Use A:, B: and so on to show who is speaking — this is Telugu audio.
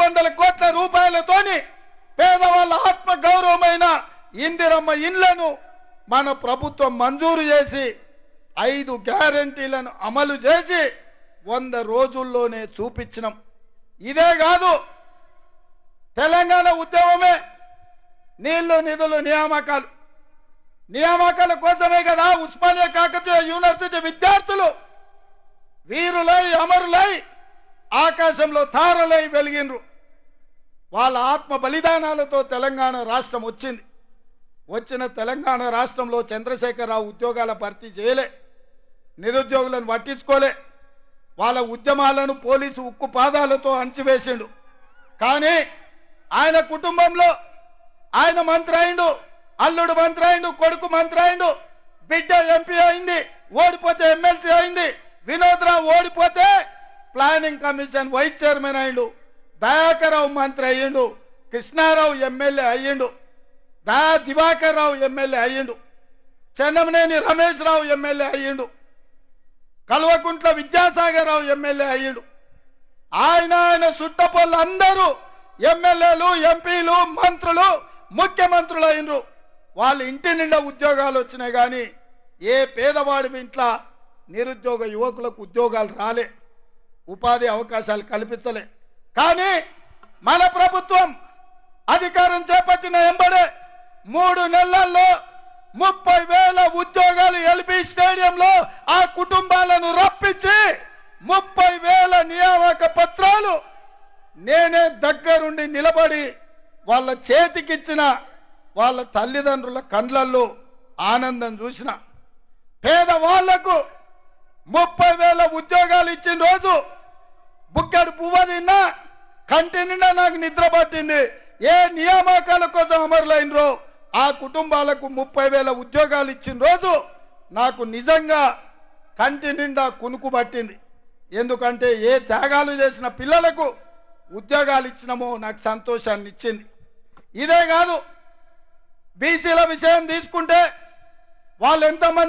A: 700 కోట్ల రూపాయలతోని పేదవాళ్ళ ఆత్మ గౌరవమైన ఇందిరమ్మ ఇండ్లను మన ప్రభుత్వం మంజూరు చేసి 5 గ్యారెంటీలను అమలు చేసి 100 రోజుల్లోనే చూపించినాం. ఇదే కాదు, తెలంగాణ ఉద్యమమే నీళ్లు నిధులు నియామకాల కోసమే కదా ఉస్మానియా కాకతీయ యూనివర్సిటీ విద్యార్థులు వీరులై అమరులై ఆకాశంలో తారలై వెలిగినరు. వాళ్ళ ఆత్మ బలిదానాలతో తెలంగాణ రాష్ట్రం వచ్చింది. వచ్చిన తెలంగాణ రాష్ట్రంలో చంద్రశేఖరరావు ఉద్యోగాల భర్తీ చేయలే, నిరుద్యోగులను పట్టించుకోలే, వాళ్ళ ఉద్యమాలను పోలీసు ఉక్కు పాదాలతో అణచివేసిండు. కానీ ఆయన కుటుంబంలో ఆయన మంత్రి అయిండు, అల్లుడు మంత్రి అయిండు, కొడుకు మంత్రి అయిండు, బిడ్డ ఎంపీ అయింది, ఓడిపోతే ఎమ్మెల్సీ అయింది, వినోద్రావు ఓడిపోతే ప్లానింగ్ కమిషన్ వైస్ చైర్మన్ అయ్యిండు, దయాకర్రావు మంత్రి అయ్యిండు, కృష్ణారావు ఎమ్మెల్యే అయ్యిండు, దివాకర్ రావు ఎమ్మెల్యే అయ్యిండు, చెన్నమనేని రమేష్ రావు ఎమ్మెల్యే అయ్యిండు, కల్వకుంట్ల విద్యాసాగర్ రావు ఎమ్మెల్యే అయ్యిండు. ఆయన చుట్టపొల్లు అందరూ ఎమ్మెల్యేలు, ఎంపీలు, మంత్రులు, ముఖ్యమంత్రులు అయినరు. వాళ్ళ ఇంటి నిండా ఉద్యోగాలు వచ్చినాయి. కానీ ఏ పేదవాడి ఇంట్లో నిరుద్యోగ యువకులకు ఉద్యోగాలు రాలే, ఉపాధి అవకాశాలు కల్పించలే. కానీ మన ప్రభుత్వం అధికారం చేపట్టిన ఎంబడే 3 నెలల్లో 30,000 ఉద్యోగాలు ఎల్బీ స్టేడియంలో ఆ కుటుంబాలను రప్పించి 30,000 నియామక పత్రాలు నేనే దగ్గరుండి నిలబడి వాళ్ళ చేతికిచ్చిన. వాళ్ళ తల్లిదండ్రుల కండ్లల్లో ఆనందం చూసిన. పేదవాళ్లకు 30,000 ఉద్యోగాలు ఇచ్చిన రోజు బుక్కడు పువ్వు తిన్నా కంటి నిండా నాకు నిద్ర పట్టింది. ఏ నియామకాల కోసం అమరులైనరో ఆ కుటుంబాలకు 30,000 ఉద్యోగాలు ఇచ్చిన రోజు నాకు నిజంగా కంటి నిండా కునుకు పట్టింది. ఎందుకంటే ఏ త్యాగాలు చేసిన పిల్లలకు ఉద్యోగాలు ఇచ్చినామో నాకు సంతోషాన్ని ఇచ్చింది. ఇదే కాదు, బీసీల విషయం తీసుకుంటే వాళ్ళు ఎంతమంది